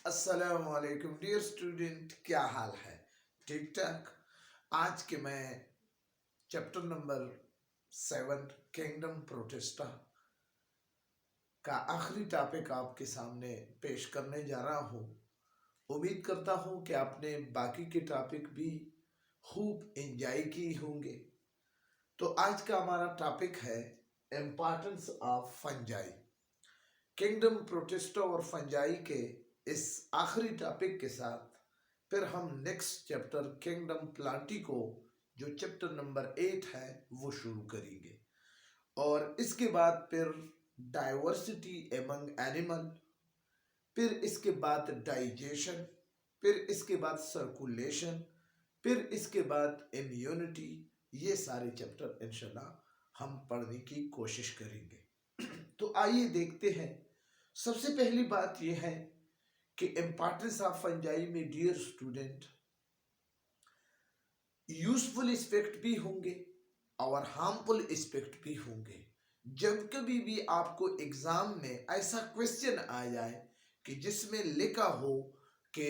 अस्सलाम वालेकुम dear student, क्या हाल है? ठीक ठाक। आज के मैं चैप्टर नंबर 7 किंगडम प्रोटेस्टा का आखिरी टॉपिक आपके सामने पेश करने जा रहा हूँ। उम्मीद करता हूँ कि आपने बाकी के टॉपिक भी खूब एंजॉय किए होंगे। तो आज का हमारा टॉपिक है importance of fungi. Kingdom Protista और फंजाई के इस आखिरी टॉपिक के साथ फिर हम नेक्स्ट चैप्टर किंगडम प्लांटिको जो चैप्टर नंबर 8 है वो शुरू करेंगे। और इसके बाद फिर डाइवर्सिटी एमंग एनिमल, फिर इसके बाद डाइजेशन, फिर इसके बाद सर्कुलेशन, फिर इसके बाद इम्यूनिटी। ये सारे चैप्टर इंशाल्लाह हम पढ़ने की कोशिश करेंगे। तो आइए देखते हैं। सबसे पहली बात यह है कि इम्पोर्टेंस ऑफ फंजाई में डियर स्टूडेंट यूजफुल एस्पेक्ट भी होंगे और हार्मफुल एस्पेक्ट भी होंगे। जब कभी भी आपको एग्जाम में ऐसा क्वेश्चन आ जाए कि जिसमें लिखा हो कि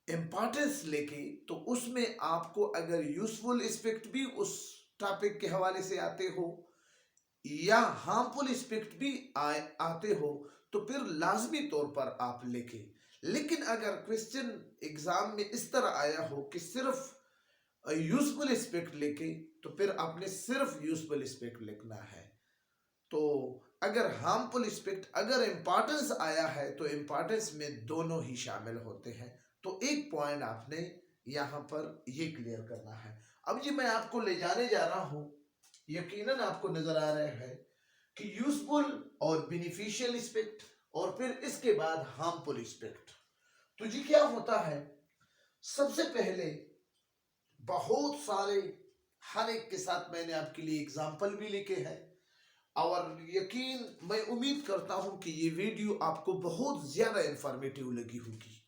इम्पोर्टेंस लेके, तो उसमें आपको अगर यूजफुल एस्पेक्ट भी उस टॉपिक के हवाले से आते हो या हार्मफुल एस्पेक्ट भी आते हो तो फिर लाजमी तौर पर आप लिखें। लेकिन अगर क्वेश्चन एग्जाम में इस तरह आया हो कि सिर्फ यूजफुल एस्पेक्ट लिखे, तो फिर आपने सिर्फ यूजफुल एस्पेक्ट लिखना है। तो अगर हार्मफुल एस्पेक्ट, अगर इंपॉर्टेंस आया है तो इंपॉर्टेंस में दोनों ही शामिल होते हैं। तो एक पॉइंट आपने यहां पर ये क्लियर करना है। अब जी मैं आपको ले जाने जा रहा हूं, यकीनन आपको नजर आ रहा है कि यूजफुल और बेनिफिशियल एस्पेक्ट और फिर इसके बाद हार्मफुल एस्पेक्ट। तो जी क्या होता है, सबसे पहले बहुत सारे, हर एक के साथ मैंने आपके लिए एग्जाम्पल भी लिखे हैं और यकीन मैं उम्मीद करता हूं कि ये वीडियो आपको बहुत ज्यादा इंफॉर्मेटिव लगी होगी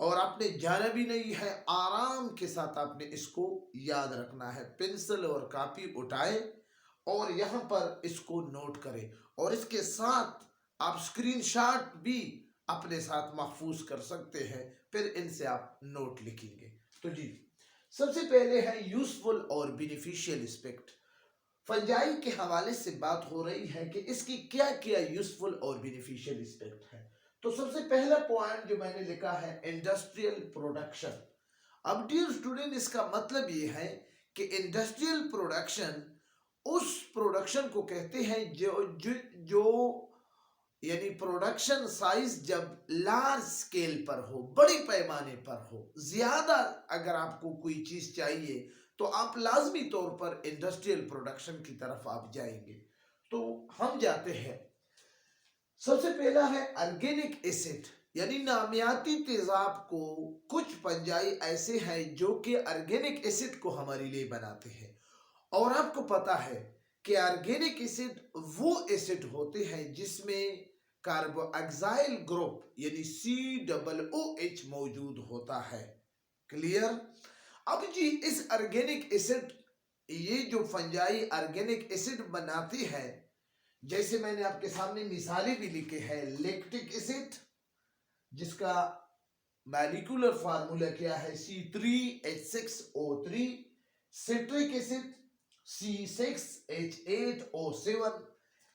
और आपने जाना भी नहीं है। आराम के साथ आपने इसको याद रखना है। पेंसिल और कॉपी उठाए और यहां पर इसको नोट करें और इसके साथ आप स्क्रीनशॉट भी अपने साथ महफूज कर सकते हैं, फिर इनसे आप नोट लिखेंगे। तो जी सबसे पहले है यूजफुल और बेनिफिशियल एस्पेक्ट। फंजाई के हवाले से बात हो रही है कि इसकी क्या क्या यूजफुल और बेनिफिशियल एस्पेक्ट है। तो सबसे पहला पॉइंट जो मैंने लिखा है इंडस्ट्रियल प्रोडक्शन। अब डियर स्टूडेंट इसका मतलब ये है कि इंडस्ट्रियल प्रोडक्शन उस प्रोडक्शन को कहते हैं जो जो जो यानी प्रोडक्शन साइज जब लार्ज स्केल पर हो, बड़े पैमाने पर हो, ज्यादा अगर आपको कोई चीज चाहिए तो आप लाजमी तौर पर इंडस्ट्रियल प्रोडक्शन की तरफ आप जाएंगे। तो हम जाते हैं। सबसे पहला है ऑर्गेनिक एसिड, यानी नामियाती तेजाब को कुछ फंजाई ऐसे हैं जो कि ऑर्गेनिक एसिड को हमारे लिए बनाते हैं। और आपको पता है कि ऑर्गेनिक एसिड वो एसिड होते हैं जिसमें कार्बोक्सिल ग्रुप यानी COOH मौजूद होता है। क्लियर? अब जी इस ऑर्गेनिक एसिड, ये जो फंजाई ऑर्गेनिक एसिड बनाती है, जैसे मैंने आपके सामने मिसालें भी लिखे हैं। लैक्टिक एसिड जिसका मॉलिक्यूलर फार्मूला क्या है C3H6O3, citric acid C6H8O7।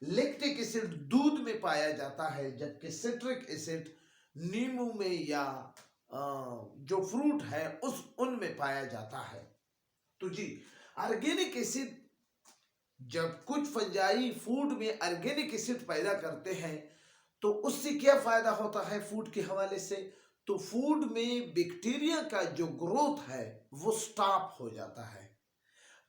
Lactic acid दूध में पाया जाता है जबकि सिट्रिक एसिड नींबू में या जो फ्रूट है उनमें पाया जाता है। तो जी ऑर्गेनिक एसिड, जब कुछ फंजाई फूड में ऑर्गेनिक एसिड पैदा करते हैं तो उससे क्या फायदा होता है फूड के हवाले से, तो फूड में बैक्टीरिया का जो ग्रोथ है वो स्टॉप हो जाता है,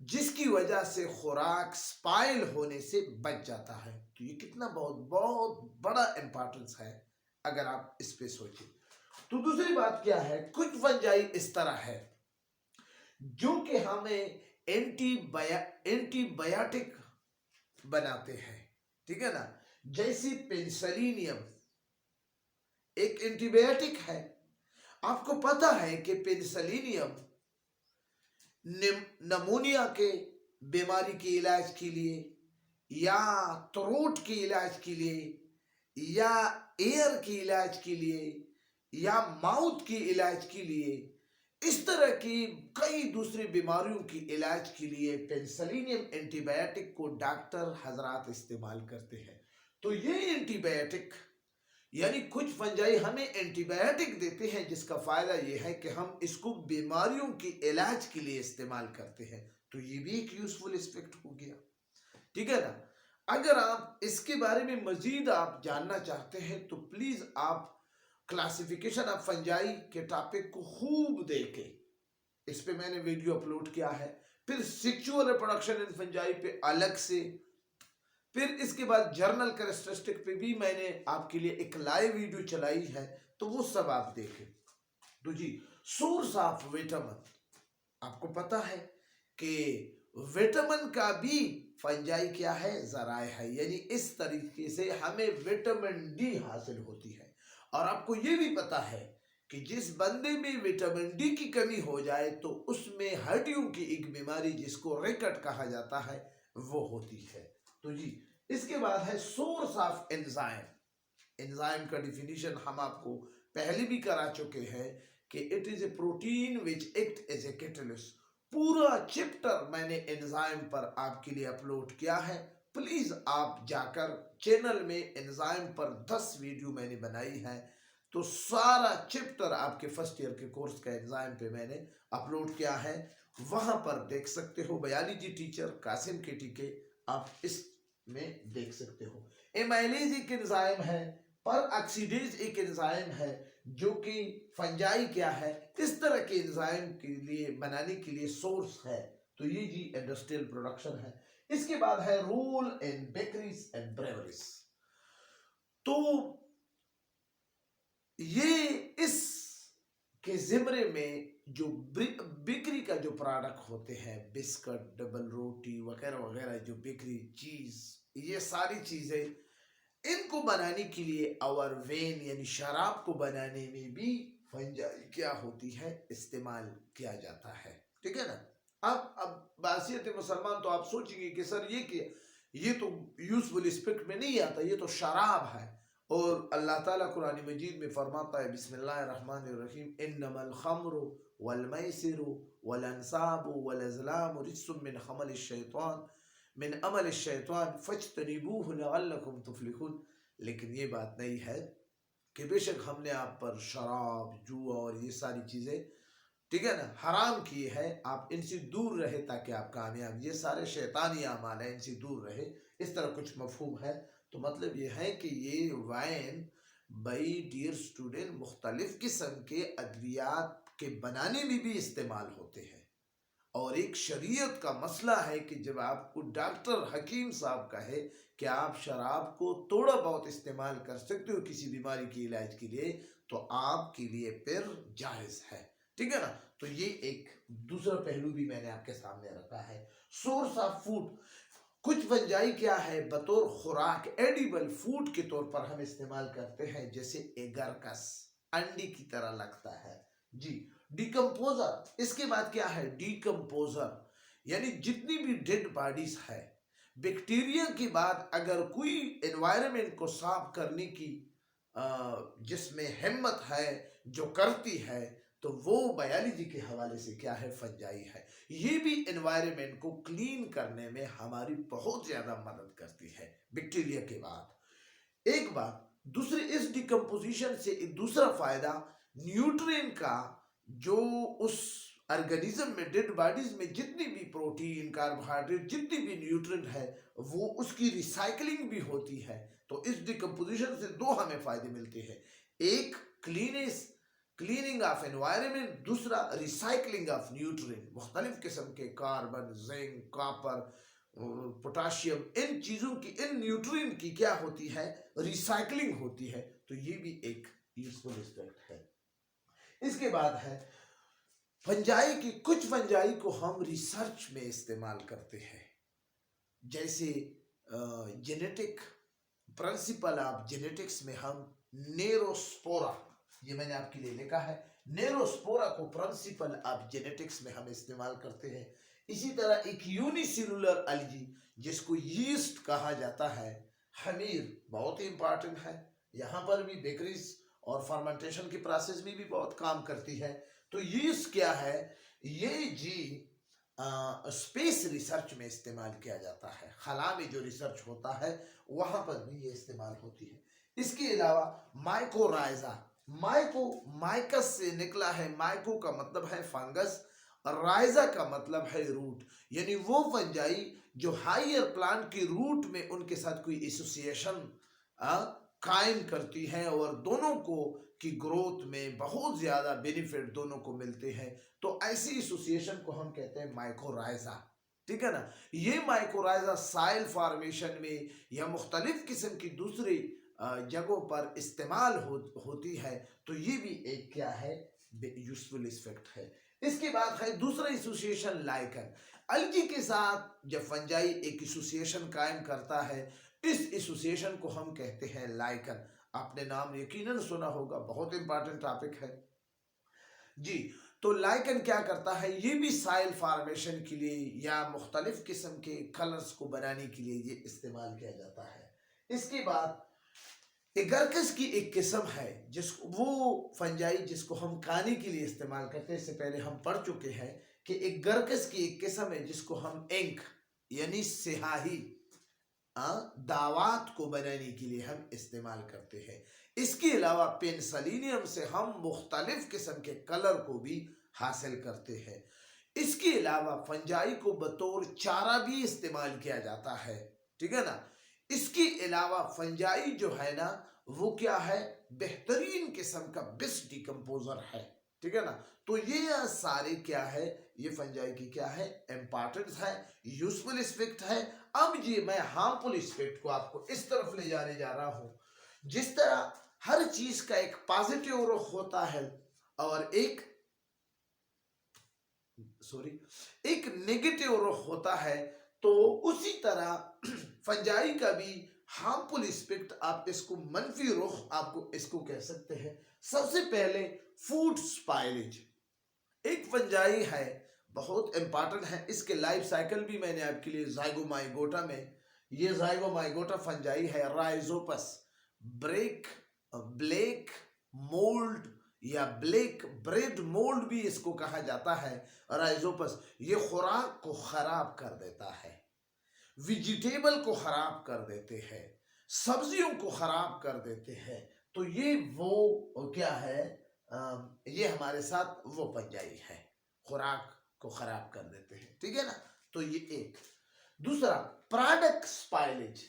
जिसकी वजह से खुराक स्पाइल होने से बच जाता है। तो ये कितना बहुत बहुत बड़ा इंपॉर्टेंस है अगर आप इस पे सोचें। तो दूसरी बात क्या है, कुछ फंजाई इस तरह है जो कि हमें एंटीबायोटिक बनाते हैं, ठीक है ना। जैसे पेनिसिलियम एक एंटीबायोटिक है। आपको पता है कि पेनिसिलियम नमूनिया के बीमारी के इलाज के लिए या थ्रोट के इलाज के लिए या एयर के इलाज के लिए या माउथ के इलाज के लिए, इस तरह की कई दूसरी बीमारियों की इलाज के लिए पेनिसिलियम एंटीबायोटिक को डॉक्टर हजरात इस्तेमाल करते हैं। तो ये एंटीबायोटिक यानी कुछ फंजाई हमें एंटीबायोटिक देते हैं, जिसका फायदा यह है कि हम इसको बीमारियों के इलाज के लिए इस्तेमाल करते हैं। तो ये भी एक यूजफुल एस्पेक्ट हो गया, ठीक है ना। अगर आप इसके बारे में मजीद आप जानना चाहते हैं तो प्लीज आप क्लासिफिकेशन ऑफ फंजाई के टॉपिक को खूब देखें, इस पे मैंने वीडियो अपलोड किया है। फिर सेक्सुअल रिप्रोडक्शन इन फंजाई पे अलग से, फिर इसके बाद जर्नल कैरेक्टरिस्टिक पे भी मैंने आपके लिए एक लाइव वीडियो चलाई है, तो वो सब आप देखें। तो जी, सोर्स ऑफ विटामिन, आपको पता है कि विटामिन का भी फंजाई क्या है, जराए है, यानी इस तरीके से हमें विटामिन डी हासिल होती है। और आपको ये भी पता है कि जिस बंदे में विटामिन डी की कमी हो जाए तो उसमें हड्डियों की एक बीमारी जिसको रिकट कहा जाता है वो होती है। तो जी, इसके बाद है सोर्स ऑफ एंजाइम। एंजाइम का डिफिनीशन हम आपको पहले भी करा चुके हैं कि it is a protein which act as a catalyst. पूरा चैप्टर मैंने एंजाइम पर आपके लिए अपलोड किया है, प्लीज आप जाकर चैनल में एंजाइम पर 10 वीडियो मैंने बनाई है। तो सारा चैप्टर आपके फर्स्ट ईयर के कोर्स का एंजाइम पे मैंने अपलोड किया है, वहां पर देख सकते हो। बायोलॉजी टीचर कासिम के टीके आप इस में देख सकते हो। एमाइलेज एक एंजाइम है, पर ऑक्सीडेज एक एंजाइम है, जो कि फंजाई क्या है, इस तरह के एंजाइम के लिए बनाने के लिए सोर्स है। तो ये जी इंडस्ट्रियल प्रोडक्शन है। इसके बाद है role in bakeries and breweries. तो ये इस के जिम्रे में जो बेकरी का जो प्रोडक्ट होते हैं, बिस्कुट, डबल रोटी वगैरह वगैरह, जो बेकरी चीज, ये सारी चीजें, इनको बनाने के लिए और वेन यानी शराब को बनाने में भी फंजाई क्या होती है, इस्तेमाल किया जाता है, ठीक है ना। अब बासियत मुसलमान तो आप सोचेंगे कि सर ये क्या, ये तो यूजफुल एस्पेक्ट में नहीं आता, ये तो शराब है। और अल्लाह ताला कुरान मजीद में फरमाता है बिस्मिल्लाहिर्रहमानिर्रहीम, इन्नमल खम्रु वल मैसिरु वल अंसाबु वल अज़लामु रिज्सुम मिन अमलिश शैतान मिन अमलिश शैतान फज्तनिबूहु लअल्लकुम तुफ्लिहून। लेकिन ये बात नहीं है कि बेशक हमने आप पर शराब, जुआ और ये सारी चीजें, ठीक है ना, हराम किए है, आप इनसे दूर रहे ताकि आप कामयाब, ये सारे शैतानी अमाल है, इनसे दूर रहे, इस तरह कुछ मफहूम है। तो मतलब ये है कि ये वाइन बाई डियर स्टूडेंट मुख्तलिफ किस्म के अद्वियात के बनाने में भी इस्तेमाल होते हैं। और एक शरीयत का मसला है कि जब आपको डॉक्टर हकीम साहब कहे कि आप शराब को थोड़ा बहुत इस्तेमाल कर सकते हो किसी बीमारी के इलाज के लिए, तो आपके लिए फिर जायज है, ठीक है ना। तो ये एक दूसरा पहलू भी मैंने आपके सामने रखा है। सोर्स ऑफ फूड, कुछ फंजाई क्या है, बतौर खुराक एडिबल फूड के तौर पर हम इस्तेमाल करते हैं, जैसे एगरकस, अंडी की तरह लगता है जी। डिकम्पोजर, इसके बाद क्या है, डिकम्पोजर यानी जितनी भी डेड बॉडीज है, बैक्टीरिया के बाद अगर कोई एनवायरनमेंट को साफ करने की जिसमें हिम्मत है, जो करती है, तो वो बायोलॉजी के हवाले से क्या है, फंजाई है। ये भी एनवायरनमेंट को क्लीन करने में हमारी बहुत ज्यादा मदद करती है बैक्टीरिया के बाद। एक बात, दूसरी, इस डिकम्पोजिशन से एक दूसरा फायदा, न्यूट्रिएंट का जो उस ऑर्गेनिज्म में, डेड बॉडीज में जितनी भी प्रोटीन, कार्बोहाइड्रेट, जितनी भी न्यूट्रिएंट है, वो उसकी रिसाइकलिंग भी होती है। तो इस डिकम्पोजिशन से दो हमें फायदे मिलते हैं, एक क्लीनिंग ऑफ एनवायरनमेंट, दूसरा रिसाइकलिंग ऑफ न्यूट्रिएंट, मुख्तलिफ किस्म के कार्बन, जिंक, कॉपर, पोटाशियम, इन चीजों की, इन न्यूट्रिएंट की क्या होती है, रिसाइकलिंग होती है। तो ये भी एक यूजफुल एस्पेक्ट है। इसके बाद है फंजाई की, कुछ फंजाई को हम रिसर्च में इस्तेमाल करते हैं, जैसे जेनेटिक प्रिंसिपल ऑफ जेनेटिक्स में हम नेरोस्पोरा, ये मैंने आपके लिए लिखा है, नेरोस्पोरा को प्रिंसिपल ऑफ जेनेटिक्स में हम इस्तेमाल करते हैं। इसी तरह एक यूनिसेलुलर अलगी जिसको यीस्ट कहा जाता है, हमीर, बहुत ही इंपॉर्टेंट है, यहाँ पर भी बेकरीज और फर्मेंटेशन की प्रोसेस में भी बहुत काम करती है। तो यीस्ट क्या है, ये जी स्पेस रिसर्च में इस्तेमाल किया जाता है, खला में जो रिसर्च होता है वहां पर भी ये इस्तेमाल होती है। इसके अलावा माइकोराइजा, माइको माइकस से निकला है, माइको का मतलब है फंगस, राइजा का मतलब है रूट, यानी वो फंजाई जो हायर प्लांट की रूट में उनके साथ कोई एसोसिएशन कायम करती है और दोनों को की ग्रोथ में बहुत ज्यादा बेनिफिट दोनों को मिलते हैं। तो ऐसी एसोसिएशन को हम कहते हैं माइकोराइजा, ठीक है ना। ये माइकोराइजा साइल फॉर्मेशन में या मुख्तलिफ किस्म की दूसरी जगहों पर इस्तेमाल होती है। तो ये भी एक क्या है, यूजफुल इफेक्ट है। इसके बाद है दूसरा एसोसिएशन लाइकन, अलगी के साथ जब फंजाई एक एसोसिएशन कायम करता है, इस एसोसिएशन को हम कहते हैं लाइकन। आपने नाम यकीनन सुना होगा, बहुत इंपॉर्टेंट टॉपिक है जी। तो लाइकन क्या करता है, ये भी साइल फॉर्मेशन के लिए या मुख्तलिफ किस्म के कलर्स को बनाने के लिए ये इस्तेमाल किया जाता है। इसके बाद एगरकस की एक किस्म है जिसको वो फंजाई जिसको हम खाने के लिए इस्तेमाल करते हैं। इससे पहले हम पढ़ चुके हैं कि एगरकस की एक किस्म है जिसको हम इंक यानी स्याही दावात को बनाने के लिए हम इस्तेमाल करते हैं। इसके अलावा पेंसिलिनियम से हम मुख्तलिफ किस्म के कलर को भी हासिल करते हैं। इसके अलावा फंजाई को बतौर चारा भी इस्तेमाल किया जाता है, ठीक है ना। इसके अलावा फंजाई जो है ना वो क्या है, बेहतरीन किस्म का बेस्ट डिकम्पोजर है, ठीक है ना। तो ये सारे क्या है, ये फंजाई की क्या है, इंपॉर्टेंस है, यूजफुल एस्पेक्ट है। अब ये मैं हार्मफुल एस्पेक्ट को आपको इस तरफ ले जाने जा रहा हूं। जिस तरह हर चीज का एक पॉजिटिव रुख होता है और एक एक नेगेटिव रुख होता है, तो उसी तरह फंजाई का भी हार्मफुल एस्पेक्ट, आप इसको मनफी रुख आपको इसको कह सकते हैं। सबसे पहले फूड स्पाइलेज, एक फंजाई है बहुत इंपॉर्टेंट है। इसके लाइफ साइकिल भी मैंने आपके लिए जाइगोमाइगोटा में, ये जाइगोमाइगोटा फंजाई है राइजोपस ब्रेक ब्लैक मोल्ड या ब्लैक ब्रेड मोल्ड भी इसको कहा जाता है। राइजोपस ये खुराक को खराब कर देता है, वेजिटेबल को खराब कर देते हैं, सब्जियों को खराब कर देते हैं। तो ये वो क्या है, ये हमारे साथ वो फंजाई है, खुराक को खराब कर देते हैं, ठीक है ना। तो ये एक। दूसरा प्रोडक्ट स्पाइलेज,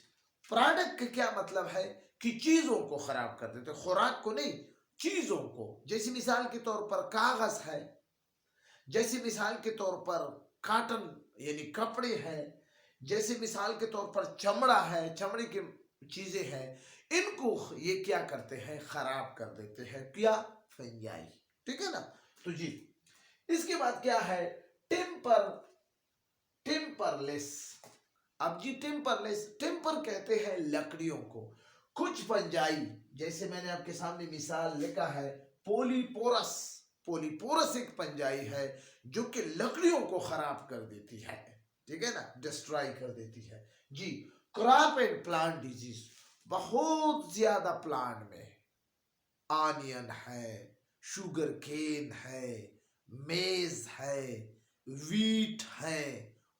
प्रोडक्ट का क्या मतलब है कि चीजों को खराब कर देते, खुराक को नहीं, चीजों को। जैसे मिसाल के तौर पर कागज है, जैसे मिसाल के तौर पर कॉटन यानी कपड़े हैं, जैसे मिसाल के तौर पर चमड़ा है, चमड़े की चीजें हैं, इनको ये क्या करते हैं, खराब कर देते हैं, क्या, फंजाई, ठीक है ना। तो जी इसके बाद क्या है, टेम्परलेस। अब जी टेम्परलेस, टेम्पर कहते हैं लकड़ियों को। कुछ फंजाई जैसे मैंने आपके सामने मिसाल लिखा है पोलीपोरस, पोलीपोरस एक फंजाई है जो कि लकड़ियों को खराब कर देती है, ठीक है ना, डिस्ट्रॉय कर देती है जी। क्रॉप एंड प्लांट डिजीज, बहुत ज्यादा प्लांट में ऑनियन है, शुगर केन है, मेज है, वीट है,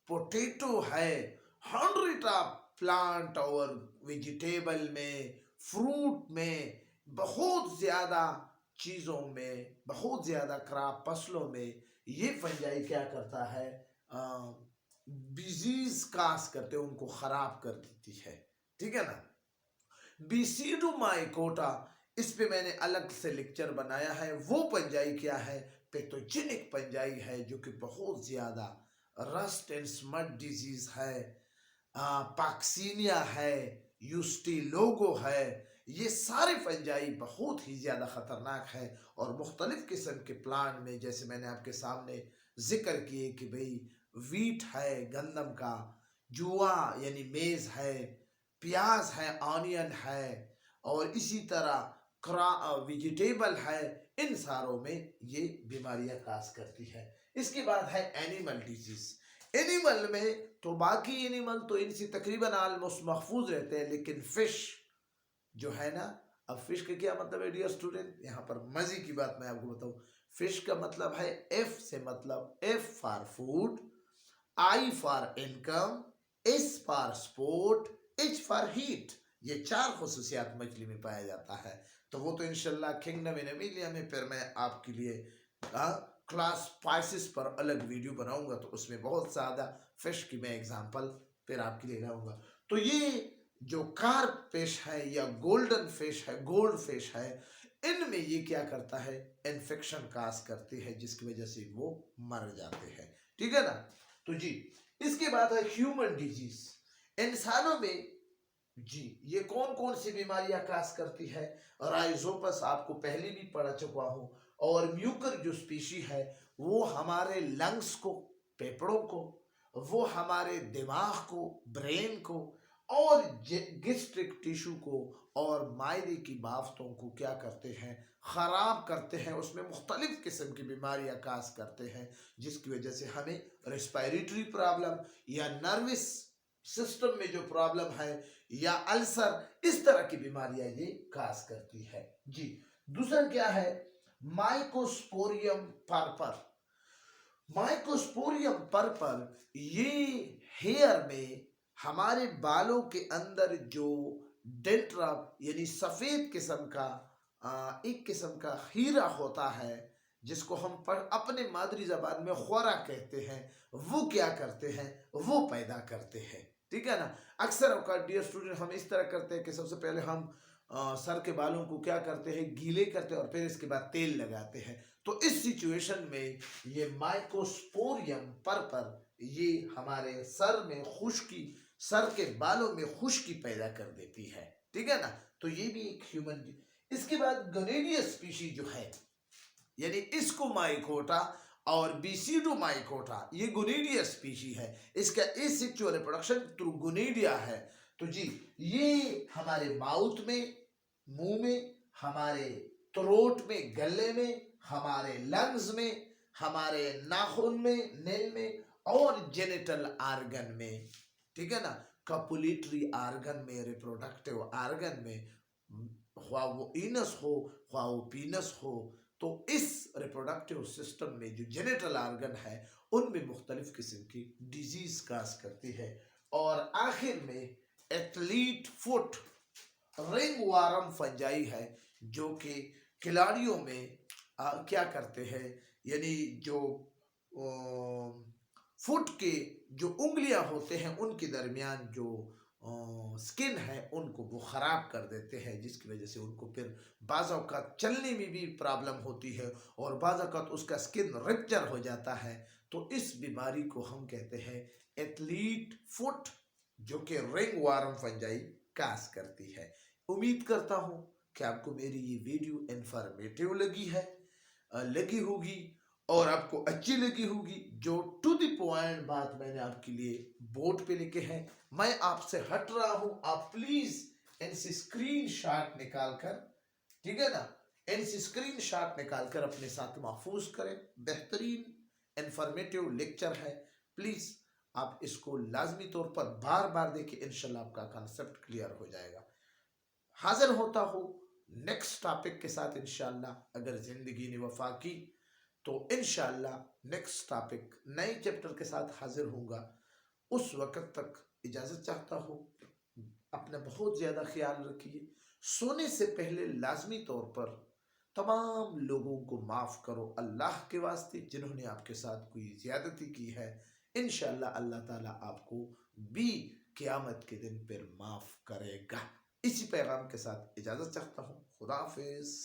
पोटैटो है, 100 ऑफ प्लांट और वेजिटेबल में, फ्रूट में, बहुत ज्यादा चीजों में, बहुत ज्यादा क्रॉप फसलों में ये फंजाई क्या करता है, डिजीज कास करते, उनको खराब कर देती है, ठीक है ना। बीसीडोमाइकोटा, इस पे मैंने अलग से लेक्चर बनाया है। वो फंजाई क्या है, पैथोजेनिक फंजाई है जो कि बहुत ज्यादा, रस्ट एंड स्मट डिजीज है, पाक्सीनिया है, यूस्टिलोगो है, ये सारे फंजाई बहुत ही ज्यादा खतरनाक है। और मुख्तलिफ किस्म के प्लांट में जैसे मैंने आपके सामने जिक्र किए कि भाई वीट है गंदम का, जुआ यानी मेज है, प्याज है, ऑनियन है, और इसी तरह वेजिटेबल है, इन सारों में ये बीमारियां कास करती है। इसके बाद है एनिमल डिजीज। एनिमल में तो बाकी एनिमल तो इनसे तकरीबन ऑलमोस्ट महफूज रहते हैं, लेकिन फिश जो है ना अब फिश का क्या मतलब है डियर स्टूडेंट, यहाँ पर मजे की बात मैं आपको बताऊं। फिश का मतलब है एफ से, मतलब F for food, I for income, S for sport, H for heat. ये चार खुसूसियात मछली में पाया जाता है। तो वो तो इंशाल्लाह किंगडम इन एमिलिया में फिर मैं आपके लिए क्लास स्पाइसेस पर अलग वीडियो बनाऊंगा, तो उसमें बहुत ज़्यादा फिश की मैं एग्जांपल फिर आपके लिए लाऊंगा। तो ये जो कार्प फिश है या गोल्डन फिश है, गोल्ड फिश है, इनमें ये क्या करता है, इन्फेक्शन काज करती है, जिसकी वजह से वो मर जाते हैं। ठीक है ना। तो जी इसके बाद है ह्यूमन डिजीज, इंसानों में जी ये कौन कौन सी बीमारियां काज करती है। राइजोपस आपको पहले भी पढ़ा चुका हूं, और म्यूकर जो स्पीशी है वो हमारे लंग्स को, फेफड़ों को, वो हमारे दिमाग को, ब्रेन को, और गैस्ट्रिक टिश्यू को और मायदे की बाफ्तों को क्या करते हैं, खराब करते हैं। उसमें मुख्तलिफ किस्म की बीमारियां काज करते हैं, जिसकी वजह से हमें रेस्पिरेटरी प्रॉब्लम या नर्वस सिस्टम में जो प्रॉब्लम है या अल्सर, इस तरह की बीमारियां ये काज करती है। जी दूसरा क्या है, माइकोस्पोरियम पर्पर। माइकोस्पोरियम पर्पर ये हेयर में, हमारे बालों के अंदर जो डेंड्रफ यानी सफेद किस्म का एक किस्म का हीरा होता है, जिसको हम अपने मादरी जबान में ख्वारा कहते हैं, वो क्या करते हैं, वो पैदा करते हैं। ठीक है ना। अक्सर औकात डियर स्टूडेंट हम इस तरह करते हैं कि सबसे पहले हम सर के बालों को क्या करते हैं, गीले करते हैं, और फिर इसके बाद तेल लगाते हैं। तो इस सिचुएशन में ये माइकोस्पोरियम पर्पर ये हमारे सर में खुश्की, सर के बालों में खुश्की पैदा कर देती है। ठीक है ना। तो ये भी एक ह्यूमन। इसके बाद गोनेडिया स्पीशी जो है, यानी इसको माइकोटा और बीसीडो माइकोटा, ये गोनेडिया स्पीशी है। इसका एसेक्सुअल रिप्रोडक्शन थ्रू गोनेडिया है। तो जी ये हमारे माउथ में, मुंह में, हमारे थ्रोट में, गले में, हमारे लंग्स में, हमारे नाखून में, नेल में, और जेनिटल आर्गन में। ठीक है ना। कपुलेटरी आर्गन में, रिप्रोडक्टिव आर्गन में, ख्वा वो इनस हो ख्वा वो पीनस हो, तो इस रिप्रोडक्टिव सिस्टम में जो जेनिटल आर्गन है उनमें मुख्तलिफ किस्म की डिजीज काज करती है। और आखिर में athlete foot ring warm fungi है, जो कि खिलाड़ियों में क्या करते हैं, यानी जो फुट के जो उंगलियां होते हैं उनके दरमियान जो स्किन है उनको वो ख़राब कर देते हैं, जिसकी वजह से उनको फिर बाज़ औक़ात चलने में भी प्रॉब्लम होती है, और बाज़ औक़ात उसका स्किन रप्चर हो जाता है। तो इस बीमारी को हम कहते हैं एथलीट फुट, जो कि रिंग वार्म फंजाई काज करती है। उम्मीद करता हूँ कि आपको मेरी ये वीडियो इंफॉर्मेटिव लगी होगी, और आपको अच्छी लगी होगी। जो टू द पॉइंट बात मैंने आपके लिए बोर्ड पे लिखे हैं, मैं आपसे हट रहा हूं, आप प्लीज इनसे स्क्रीन शॉट निकाल कर, ठीक है ना, इनसे स्क्रीन शॉट निकाल कर अपने साथ महफूज करें। बेहतरीन इंफॉर्मेटिव लेक्चर है, प्लीज आप इसको लाजमी तौर पर बार बार देखिए, इंशाल्लाह आपका कॉन्सेप्ट क्लियर हो जाएगा। हाजिर होता हूँ नेक्स्ट टॉपिक के साथ इंशाल्लाह, अगर जिंदगी ने वफा की तो इंशाल्लाह नेक्स्ट टॉपिक नए चैप्टर के साथ हाजिर होऊंगा। उस वक्त तक इजाज़त चाहता हूँ। अपना बहुत ज़्यादा ख्याल रखिए। सोने से पहले लाजमी तौर पर तमाम लोगों को माफ़ करो अल्लाह के वास्ते, जिन्होंने आपके साथ कोई ज़्यादती की है। इंशाल्लाह अल्लाह ताला आपको भी क़यामत के दिन पर माफ़ करेगा। इसी पैगाम के साथ इजाज़त चाहता हूँ। खुदा हाफिज़।